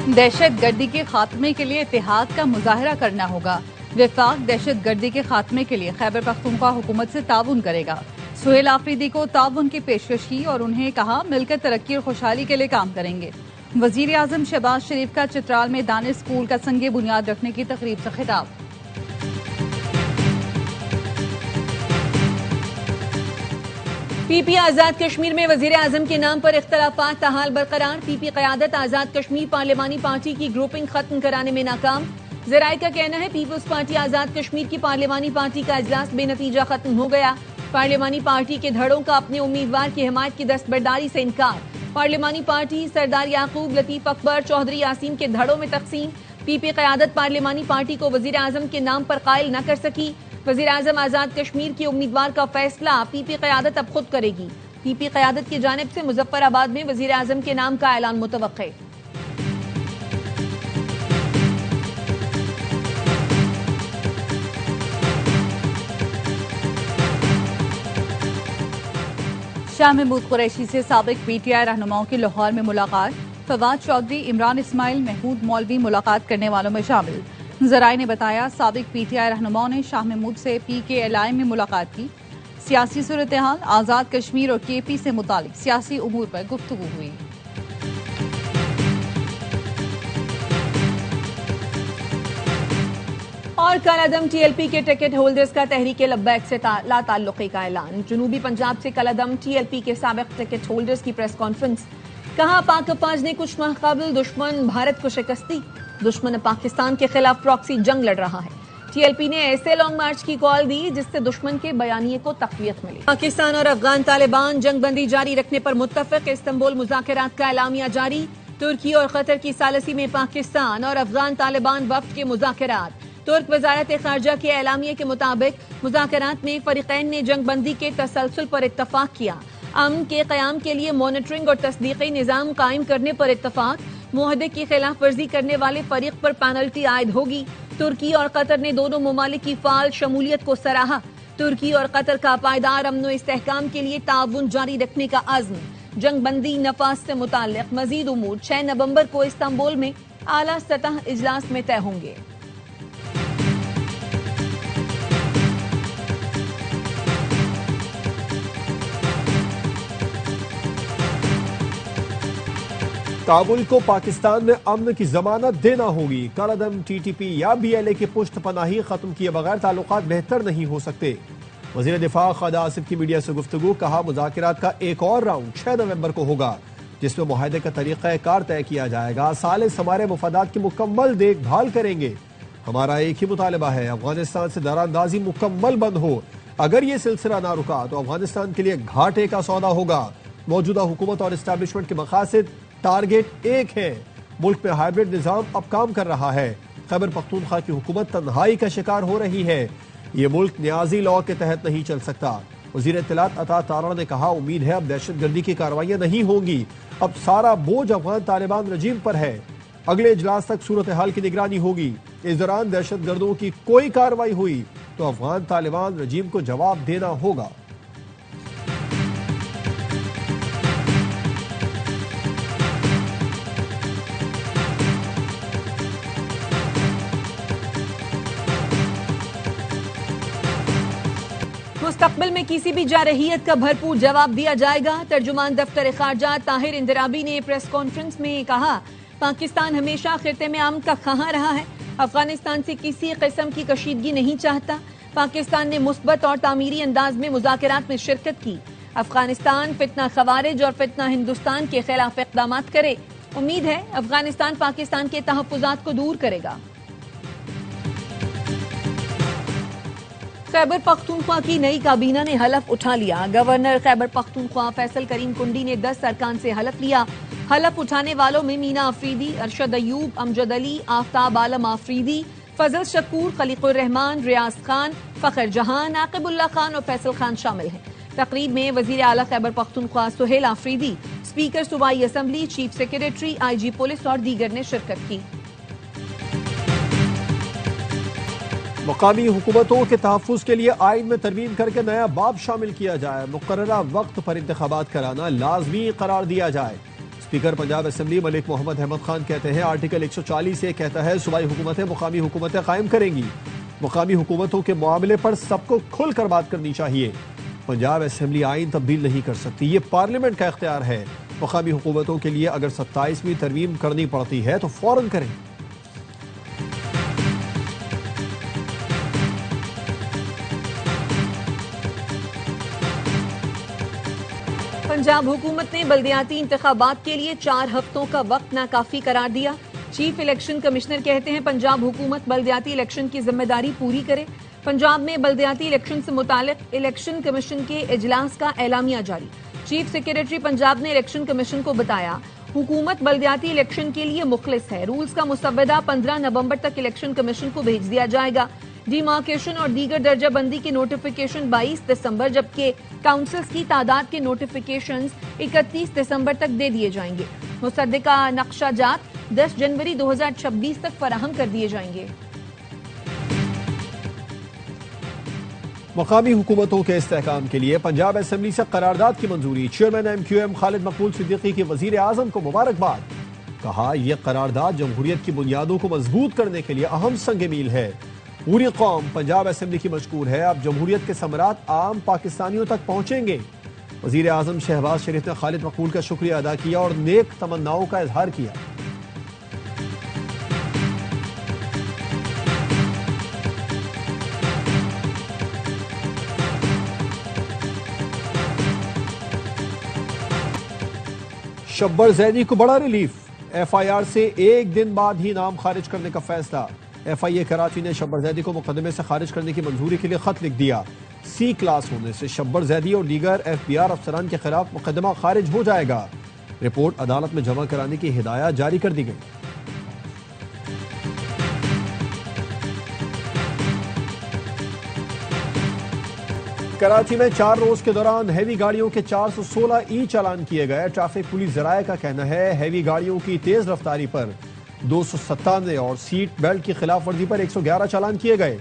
दहशत गर्दी के खात्मे के लिए इत्तेहाद का मुजाहरा करना होगा। वफाक दहशत गर्दी के खात्मे के लिए खैबर पख्तूनख्वा हुकूमत से ताउन करेगा। सुहेल आफरीदी को ताउन की पेशकश की और उन्हें कहा मिलकर तरक्की और खुशहाली के लिए काम करेंगे। वजीर आजम शहबाज शरीफ का चित्राल में दानिश स्कूल का संगे बुनियाद रखने की तकरीब से खिताब। पीपी आजाद कश्मीर में वजीर आजम के नाम पर इख्तलाफात ताहाल बरकरार। पीपी क़यादत आजाद कश्मीर पार्लिमानी पार्टी की ग्रुपिंग खत्म कराने में नाकाम। जराये का कहना है पीपल्स पार्टी आजाद कश्मीर की पार्लिमानी पार्टी का इजलास बेनतीजा खत्म हो गया। पार्लिमानी पार्टी के धड़ों का अपने उम्मीदवार की हिमायत की दस्तबरदारी से इनकार। पार्लिमानी पार्टी सरदार याकूब लतीफ अकबर चौधरी यासीन के धड़ों में तकसीम। पीपी क़यादत पार्लिमानी पार्टी को वजीर आजम के नाम पर कायल न कर सकी। वजीर आजम आजाद कश्मीर के उम्मीदवार का फैसला पीपी क़यादत अब खुद करेगी। पीपी क़यादत की जानिब से मुजफ्फराबाद में वजीर आजम के नाम का ऐलान मुतवक्के। शाह महमूद कुरैशी से साबिक पीटीआई रहनुमाओं की लाहौर में मुलाकात। फवाद चौधरी, इमरान इस्माइल, महमूद मौलवी मुलाकात करने वालों में शामिल। जराये ने बताया साबिक पीटीआई रहनुमाओं ने शाह महमूद से PKLI में मुलाकात की। सियासी सूरत-ए-हाल, आजाद कश्मीर और KP से मुतालिक सियासी उमूर पर गुफ्तगू हुई। और कलअदम TLP के टिकट होल्डर्स का तहरीके लब्बैक से ला ताल्लुकी का ऐलान। जनूबी पंजाब से कलअदम TLP के साबिक टिकट होल्डर्स की प्रेस कॉन्फ्रेंस। कहा पाक अफवाज ने कुछ माह कबल दुश्मन भारत को शिकस्त दी। दुश्मन पाकिस्तान के खिलाफ प्रॉक्सी जंग लड़ रहा है। TLP ने ऐसे लॉन्ग मार्च की कॉल दी जिससे दुश्मन के बयानिए को तक़वियत मिली। पाकिस्तान और अफगान तालिबान जंगबंदी जारी रखने पर मुत्तफिक। इस्तांबुल मुज़ाकरात का एलामिया जारी। तुर्की और कतर की सालसी में पाकिस्तान और अफगान तालिबान वफ्द के मुज़ाकरात। तुर्क वजारत खारजा के एलामिया के मुताबिक मुज़ाकरात में फरीक़ैन ने जंगबंदी के तसलसल पर इत्तफाक किया। अमन के क़याम के लिए मॉनिटरिंग और तस्दीक़ी निज़ाम कायम करने पर इत्तफाक। मुआहदे की खिलाफ वर्जी करने वाले फरीक पर पेनल्टी आयद होगी। तुर्की और कतर ने दोनों ममालिक की फाल शमूलियत को सराहा। तुर्की और कतर का पायदार अमन व इस्तेहकाम के लिए ताउन जारी रखने का अज़्म। जंगबंदी नफाज से मुताल्लिक़ मज़ीद उमूर 6 नवंबर को इस्तांबुल में आला सतह इजलास में तय होंगे। काबुल को पाकिस्तान में अमन की जमानत देना होगी। कलअदम TTP या BLA की पुष्ट पनाही खत्म किए बगैर ताल्लुकात बेहतर नहीं हो सकते। वज़ीर दिफा ख्वाजा आसिफ की मीडिया से गुफ्तगू। कहा मुज़ाकरात का एक और राउंड 6 नवंबर को होगा जिसमें मुआहदे का तरीक़ा कार तय किया जाएगा। सालिस हमारे मुफादात की मुकम्मल देखभाल करेंगे। हमारा एक ही मुतालबा है अफगानिस्तान से दरारंदाजी मुकम्मल बंद हो। अगर ये सिलसिला ना रुका तो अफगानिस्तान के लिए घाटे का सौदा होगा। मौजूदा हुकूमत और इस्टेब्लिशमेंट के मकासद टारगेट एक है। मुल्क में हाइब्रिड निजाम अब काम कर रहा है। खैबर पख्तूनख्वा की हुकूमत तन्हाई का शिकार हो रही है। ये मुल्क न्याजी लॉ के तहत नहीं चल सकता। वज़ीर इत्तलात अता तारा ने कहा उम्मीद है अब दहशत गर्दी की कार्रवाइयां नहीं होंगी। अब सारा बोझ अफगान तालिबान रजीम पर है। अगले इजलास तक सूरत हाल की निगरानी होगी। इस दौरान दहशत गर्दों की कोई कार्रवाई हुई तो अफगान तालिबान रजीम को जवाब देना होगा। मुस्तकबिल में किसी भी जारहियत का भरपूर जवाब दिया जाएगा। तर्जुमान दफ्तर खारजा ताहिर इंदिराबी ने प्रेस कॉन्फ्रेंस में कहा पाकिस्तान हमेशा खित्ते में अमन का ख़्वाह रहा है। अफगानिस्तान से किसी किस्म की कशीदगी नहीं चाहता। पाकिस्तान ने मुस्बत और तामीरी अंदाज में मुज़ाकरात में शिरकत की। अफगानिस्तान फितना खवारिज और फितना हिंदुस्तान के खिलाफ इक़दाम करे। उम्मीद है अफगानिस्तान पाकिस्तान के तहफ़्फ़ुज़ात को दूर करेगा। खैबर पख्तूनख्वा की नई काबीना ने हलफ उठा लिया। गवर्नर खैबर पख्तूनख्वा फैसल करीम कुंडी ने 10 अरकान से हलफ लिया। हलफ उठाने वालों में मीना अफरीदी, अरशद अयूब, अमजद अली, आफ्ताब आलम आफरीदी, फजल शकूर, खलीकुर रहमान, रियाज खान, फखर जहान, आकिबुल्ला खान और फैसल खान शामिल हैं। तकरीब में वजीर आला खैबर पख्तूनख्वा सुहेल आफरीदी, स्पीकर सूबाई assembly, chief secretary, IG police और दीगर ने शिरकत की। मकामी हुकूमतों के तहफ़्फ़ुज़ के लिए आइन में तरमीम करके नया बाब शामिल किया जाए। मुकर्ररा वक्त पर इंतखाबात कराना लाजमी करार दिया जाए। स्पीकर पंजाब असेंबली मलिक मोहम्मद अहमद खान कहते हैं आर्टिकल 140 ये कहता है सूबाई हुकूमतें मुकामी हुकूमतें कायम करेंगी। मुकामी हुकूमतों के मामले पर सबको खुलकर बात करनी चाहिए। पंजाब असेंबली आइन तब्दील नहीं कर सकती, ये पार्लियामेंट का इख्तियार है। मुकामी हुकूमतों के लिए अगर 27वीं तरमीम करनी पड़ती है तो फौरन करें। पंजाब हुकूमत ने बल्दियाती इंतखाबात के लिए 4 हफ्तों का वक्त नाकाफी करार दिया। चीफ इलेक्शन कमिश्नर कहते हैं पंजाब हुकूमत बल्दियाती इलेक्शन की जिम्मेदारी पूरी करे। पंजाब में बल्दियाती इलेक्शन से मुतालिक इलेक्शन कमीशन के इजलास का एलामिया जारी। चीफ सेक्रेटरी पंजाब ने इलेक्शन कमीशन को बताया हुकूमत बल्दियाती इलेक्शन के लिए मुखलिस है। रूल्स का मुसव्वदा 15 नवंबर तक इलेक्शन कमीशन को भेज दिया जाएगा। डिमार्केशन और दीगर दर्जा बंदी के नोटिफिकेशन 22 दिसंबर जबकि काउंसिल्स की तादाद के नोटिफिकेशन 31 दिसंबर तक दे दिए जाएंगे। मुसद्दिका नक्शा जात 10 जनवरी 2026 तक फराहम कर दिए जाएंगे। मकामी हुकूमतों के इस्तेहकाम के लिए पंजाब असेंबली से करारदाद की मंजूरी। चेयरमैन MQM खालिद मकबूल सिद्दीकी की वजीर आजम को मुबारकबाद। कहा यह करारदाद जमहूरियत की बुनियादों को मजबूत करने के लिए अहम संग मील है। पूरी कौम पंजाब असेंबली की मशकूर है। अब जमहूरियत के समरात आम पाकिस्तानियों तक पहुंचेंगे। वजीर आजम शहबाज शरीफ ने खालिद मकबूल का शुक्रिया अदा किया और नेक तमन्नाओं का इजहार किया। शब्बर जैदी को बड़ा रिलीफ। FIR से एक दिन बाद ही नाम खारिज करने का फैसला। FIA कराची ने शब्बर जैदी को मुकदमे से खारिज करने की मंजूरी के लिए खत लिख दिया। C क्लास होने से शब्बर जैदी और दीगर FBR अफसरान के खिलाफ मुकदमा खारिज हो जाएगा। रिपोर्ट अदालत में जमा कराने की हिदायत जारी कर दी गई। कराची में 4 रोज के दौरान हैवी गाड़ियों के 416 ई चालान किए गए। ट्रैफिक पुलिस जराये का कहना है हैवी गाड़ियों की तेज रफ्तारी पर 297 और सीट बेल्ट की खिलाफ वर्जी पर 111 चालान किए गए।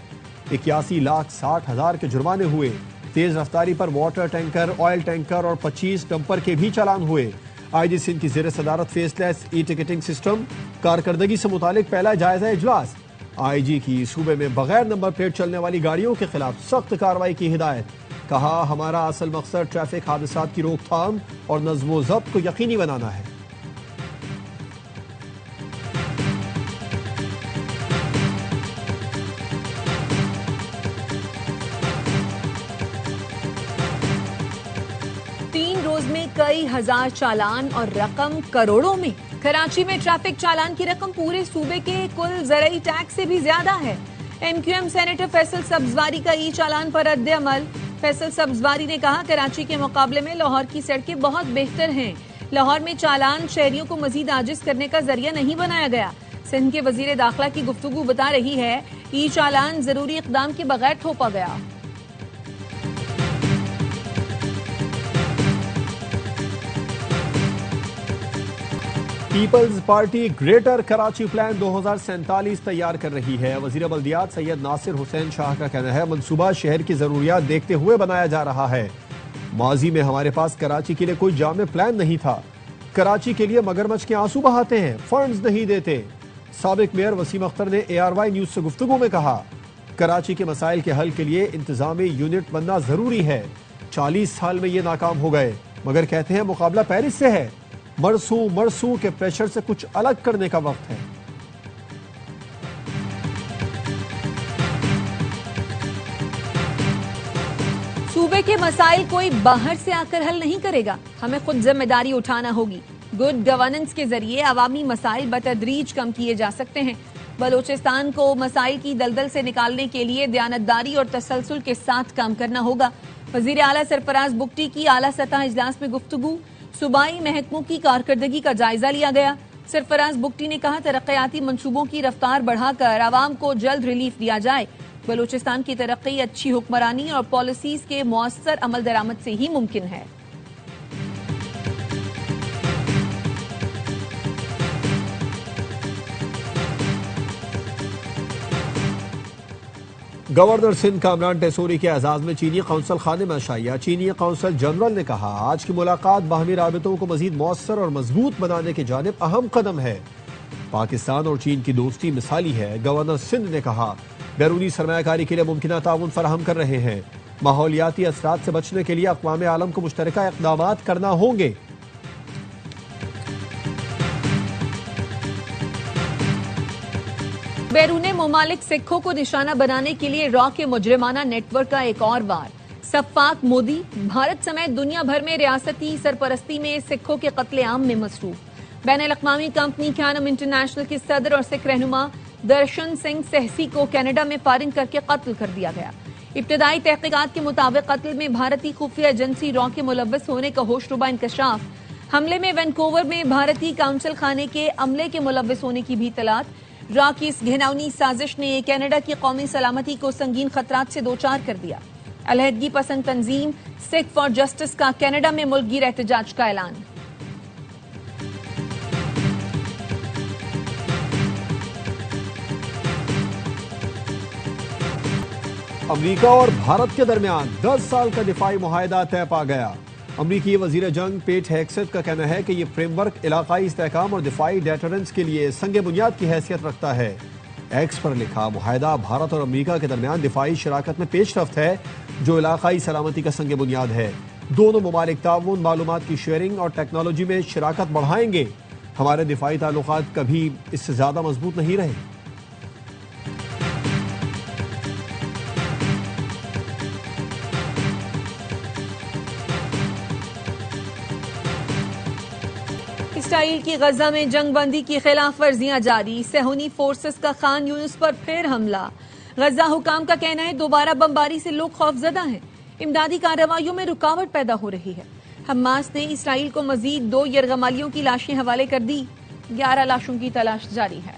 81,60,000 के जुर्माने हुए। तेज रफ्तारी पर वाटर टैंकर, ऑयल टैंकर और 25 डंपर के भी चालान हुए। IG सिंध की ज़ेर सदारत फेसलेस ई टिकटिंग सिस्टम कारकर्दगी से मुतालिक पहला जायजा इजलास। IG की सूबे में बगैर नंबर प्लेट चलने वाली गाड़ियों के खिलाफ सख्त कार्रवाई की हिदायत। कहा हमारा असल मकसद ट्रैफिक हादसात की रोकथाम और नज़्म ज़ब्त को यकीनी बनाना है। में कई हजार चालान और रकम करोड़ों में। कराची में ट्रैफिक चालान की रकम पूरे सूबे के कुल ज़रई टैक्स से भी ज्यादा है। MQM सेनेटर फैसल सब्जवारी का ई चालान पर रद्द अमल। फैसल सब्जवारी ने कहा कराची के मुकाबले में लाहौर की सड़कें बहुत बेहतर हैं। लाहौर में चालान शहरियों को मजीद आजिज करने का जरिया नहीं बनाया गया। सिंध के वजीर दाखिला की गुफ्तगू बता रही है ई चालान जरूरी इकदाम के बगैर थोपा गया। Peoples party greater Karachi plan 2047 तैयार कर रही है। वजीर बल्दियात सैयद नासिर हुसैन शाह का कहना है मंसूबा शहर की जरूरियात देखते हुए बनाया जा रहा है। माजी में हमारे पास कराची के लिए कोई जामे प्लान नहीं था। कराची के लिए मगरमच्छ के आंसू बहाते हैं, फंड्स नहीं देते। साबिक मेयर वसीम अख्तर ने ARY न्यूज से गुफ्तगू में कहा कराची के मसाइल के हल के लिए इंतजामी यूनिट बनना जरूरी है। 40 साल में ये नाकाम हो गए मगर कहते हैं मुकाबला पेरिस से है। मरसू के प्रेशर से कुछ अलग करने का वक्त है। सूबे के मसाइल कोई बाहर से आकर हल नहीं करेगा, हमें खुद जिम्मेदारी उठाना होगी। गुड गवर्नेंस के जरिए अवामी मसाइल बतदरीज कम किए जा सकते हैं। बलोचिस्तान को मसाइल की दलदल से निकालने के लिए दयानतदारी और तसलसल के साथ काम करना होगा। वजीर आला सरफराज बुगटी की आला सतह इजलास में गुफ्तगू। सूबाई महकमों की कारकर्दगी का जायजा लिया गया। सरफराज बुगटी ने कहा तरक्याती मंसूबों की रफ्तार बढ़ाकर आवाम को जल्द रिलीफ दिया जाए। बलूचिस्तान की तरक्की अच्छी हुक्मरानी और पॉलिसीज के मौसर अमल दरामद से ही मुमकिन है। गवर्नर सिंध कामरान टेसोरी के एजाज में चीनी कौंसल खाने में अशाइया। चीनी कौंसल जनरल ने कहा, आज की मुलाकात बाहमी राबितों को मजीद मौसर और मजबूत बनाने की जानिब अहम कदम है। पाकिस्तान और चीन की दोस्ती मिसाली है। गवर्नर सिंध ने कहा, बैरूनी सरमायाकारी के लिए मुमकिन ताउन फराहम कर रहे हैं। माहौलियाती असरात से बचने के लिए अक़वाम आलम को मुश्तरका इक़दामात करना होंगे। बैरूने मुमालिक सिखों को निशाना बनाने के लिए रॉ के मुजरिमाना नेटवर्क का एक और वार। सफ़ाक मोदी भारत समेत दुनिया भर में रियासती सरपरस्ती में सिखों के कत्लेआम में मसरूफ। बैनुल-अक़वामी कंपनी कैनम इंटरनेशनल के सदर और सिख रहनुमा दर्शन सिंह सहसी को कनाडा में फायरिंग करके कत्ल कर दिया गया। इब्तदाई तहकीकात के मुताबिक कत्ल में भारतीय खुफिया एजेंसी रॉ के मुलव्वस होने का होशरुबा इंकशाफ। हमले में वैनकूवर में भारतीय काउंसिल खाने के अमले के मुलव्वस होने की भी इत्तलात। रॉ की इस घिनौनी साजिश ने कनाडा की कौमी सलामती को संगीन खतरात से दोचार कर दिया। अलहदगी पसंद तंजीम सिख फॉर जस्टिस का कनाडा में मुल्कगीर एहतजाज का ऐलान। अमेरिका और भारत के दरमियान 10 साल का दिफाई मुआहदा तय पा गया। अमरीकी वजीर जंग पेट हेग्सेथ का कहना है कि यह फ्रेमवर्क इलाकाई इस्तेहकाम और दिफाई डेटरेंस के लिए संग बुनियाद की हैसियत रखता है। एक्स पर लिखा मुआहदा भारत और अमरीका के दरमियान दिफाई शराकत में पेशरफ्त है, जो इलाकाई सलामती का संग बुनियाद है। दोनों ममालिक ताउन, मालूमात की शेयरिंग और टेक्नोलॉजी में शराकत बढ़ाएंगे। हमारे दिफाई ताल्लुकात कभी इससे ज्यादा मजबूत नहीं रहे। इसराइल की गजा में जंगबंदी की खिलाफ वर्जियां जारी। सेहूनी फोर्सेस का खान यूनुस पर फिर हमला। गजा हुकाम का कहना है दोबारा बमबारी से लोग खौफजदा हैं। इमदादी कार्रवाइयों में रुकावट पैदा हो रही है। हमास ने इसराइल को मजीद 2 यरगमालियों की लाशें हवाले कर दी। 11 लाशों की तलाश जारी है।